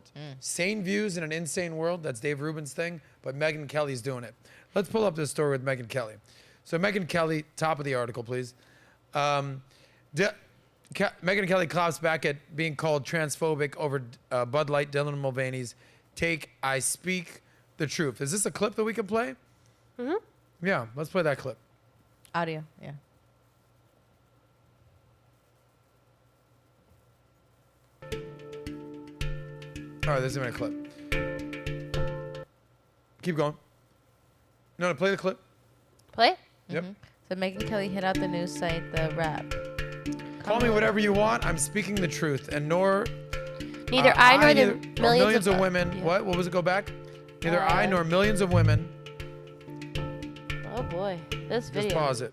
world. Sane views in an insane world, that's Dave Rubin's thing, but Megyn Kelly's doing it. Let's pull up this story with Megyn Kelly. So Megyn Kelly, top of the article, please. Megyn Kelly claps back at being called transphobic over Bud Light, Dylan Mulvaney's take, I speak the truth. Is this a clip that we can play? Mm-hmm. Yeah, let's play that clip. Audio, yeah. All right, this is a clip. Keep going. No, play the clip. Play? Yep. So Megyn Kelly hit out the news site, The Wrap. Call me whatever you want. I'm speaking the truth, and nor neither I nor the millions of women. Yeah. What was it? Go back. Neither I nor millions of women. Oh boy, this video. Just pause it.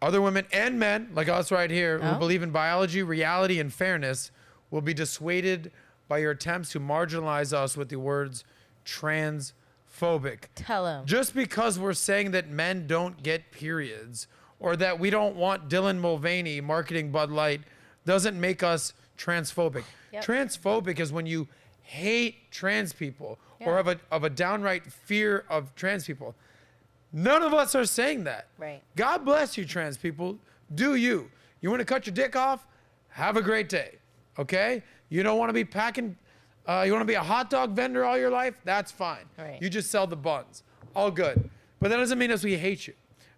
Other women and men like us right here who believe in biology, reality, and fairness will be dissuaded by your attempts to marginalize us with the words transphobic. Tell him. Just because we're saying that men don't get periods or that we don't want Dylan Mulvaney marketing Bud Light doesn't make us transphobic. Yep. Transphobic is when you hate trans people or have a downright fear of trans people. None of us are saying that. Right. God bless you, trans people. Do you. You want to cut your dick off? Have a great day. Okay? You don't want to be packing, you want to be a hot dog vendor all your life? That's fine. Right. You just sell the buns. All good. But that doesn't mean we hate you.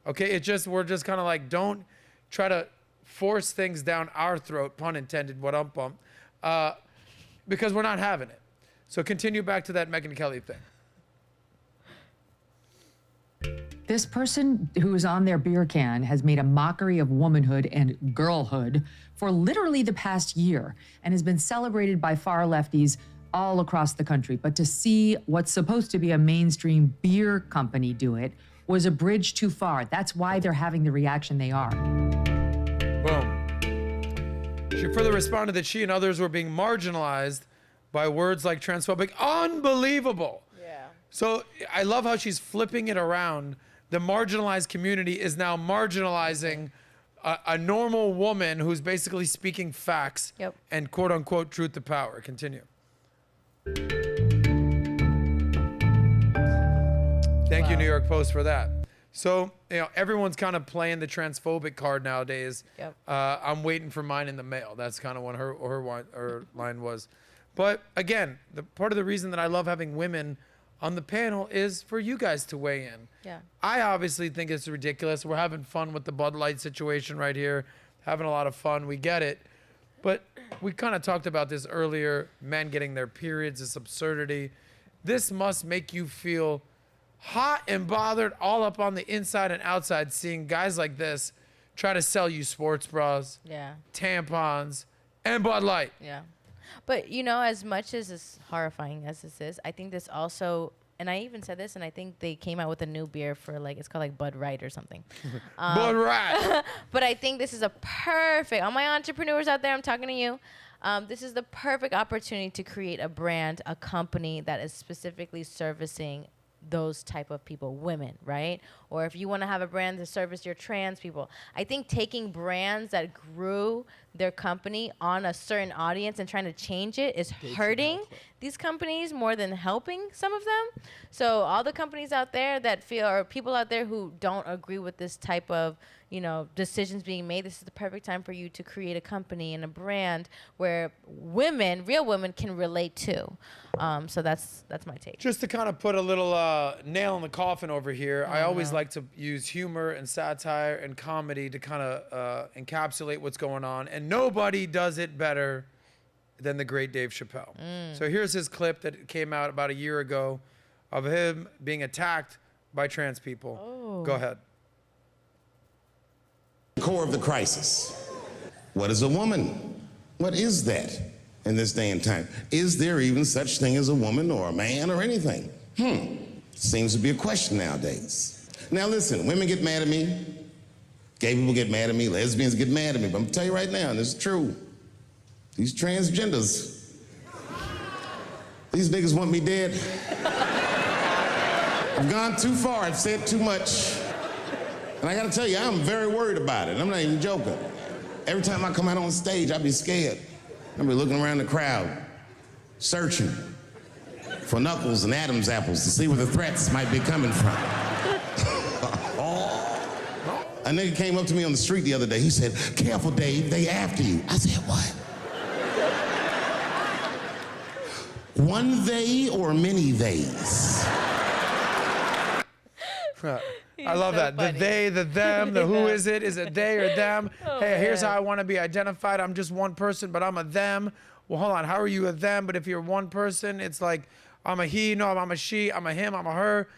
Okay? We're just kind of like, don't try to force things down our throat, pun intended, because we're not having it. So continue back to that Megyn Kelly thing. This person who is on their beer can has made a mockery of womanhood and girlhood for literally the past year and has been celebrated by far lefties all across the country. But to see what's supposed to be a mainstream beer company do it was a bridge too far. That's why they're having the reaction they are. Boom. She further responded that she and others were being marginalized by words like transphobic. Unbelievable. Yeah. So I love how she's flipping it around. The marginalized community is now marginalizing a normal woman who's basically speaking facts and quote unquote truth to power. Continue. Thank you, New York Post, for that. So, everyone's kind of playing the transphobic card nowadays. Yep. I'm waiting for mine in the mail. That's kind of what her line was. But again, part of the reason that I love having women on the panel is for you guys to weigh in. Yeah. I obviously think it's ridiculous. We're having fun with the Bud Light situation right here, having a lot of fun. We get it. But we kind of talked about this earlier, men getting their periods, this absurdity. This must make you feel hot and bothered all up on the inside and outside, seeing guys like this try to sell you sports bras, tampons, and Bud Light. Yeah. But, as much as horrifying as this is, I think this also, and I even said this, and I think they came out with a new beer for it's called Bud Right or something. Bud Right. But I think this is a perfect, all my entrepreneurs out there, I'm talking to you. This is the perfect opportunity to create a brand, a company that is specifically servicing those type of people, women, right? Or if you want to have a brand to service your trans people. I think taking brands that grew their company on a certain audience and trying to change it is hurting these companies more than helping some of them. So all the companies out there that feel, or people out there who don't agree with this type of, decisions being made, this is the perfect time for you to create a company and a brand where women, real women, can relate to. So that's my take. Just to kind of put a little nail in the coffin over here, I always like to use humor and satire and comedy to kind of encapsulate what's going on. And nobody does it better than the great Dave Chappelle. So here's his clip that came out about a year ago of him being attacked by trans people. Oh. Go ahead. Core of the crisis. What is a woman? What is that in this day and time? Is there even such thing as a woman or a man or anything? Seems to be a question nowadays. Now listen, women get mad at me, gay people get mad at me, lesbians get mad at me, but I'm gonna tell you right now, and this is true, these transgenders, these niggas want me dead. I've gone too far, I've said too much. And I gotta tell you, I'm very worried about it. I'm not even joking. Every time I come out on stage, I be scared. I be looking around the crowd, searching for knuckles and Adam's apples to see where the threats might be coming from. A nigga came up to me on the street the other day. He said, "Careful, Dave, they after you." I said, "What?" One they or many theys? I love so that. funny. The they, the them, the who is it? Is it they or them? Hey, here's how I want to be identified. I'm just one person, but I'm a them. Well, hold on. How are you a them? But if you're one person, it's like, I'm a he. No, I'm a she. I'm a him. I'm a her.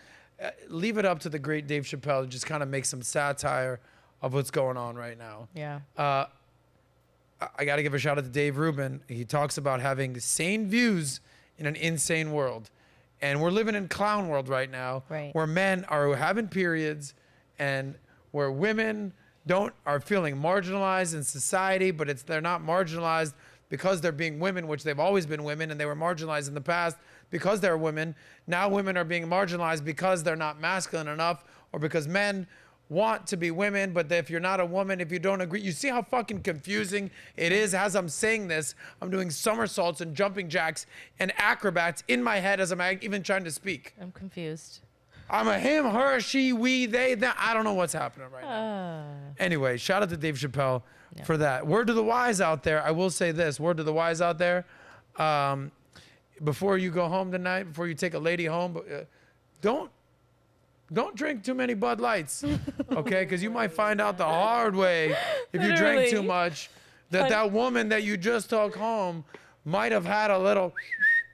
Leave it up to the great Dave Chappelle to just kind of make some satire of what's going on right now. Yeah. I got to give a shout out to Dave Rubin. He talks about having sane views in an insane world. And we're living in clown world right now, where men are having periods and where women are feeling marginalized in society, but they're not marginalized because they're being women, which they've always been women, and they were marginalized in the past because they're women. Now women are being marginalized because they're not masculine enough, or because men want to be women, but if you're not a woman, if you don't agree, you see how fucking confusing it is. As I'm saying this, I'm doing somersaults and jumping jacks and acrobats in my head as I'm even trying to speak. I'm confused. I'm a him, her, she, we, they, them. I don't know what's happening right now. Anyway, shout out to Dave Chappelle for that. Word to the wise out there. I will say this, word to the wise out there. Before you go home tonight, before you take a lady home, don't drink too many Bud Lights, okay? Because you might find out the hard way if you drink too much that woman that you just took home might have had a little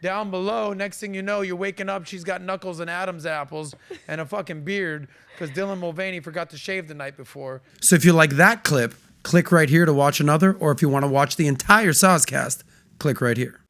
down below. Next thing you know, you're waking up, she's got knuckles and Adam's apples and a fucking beard because Dylan Mulvaney forgot to shave the night before. So if you like that clip, click right here to watch another, or if you want to watch the entire Soscast, click right here.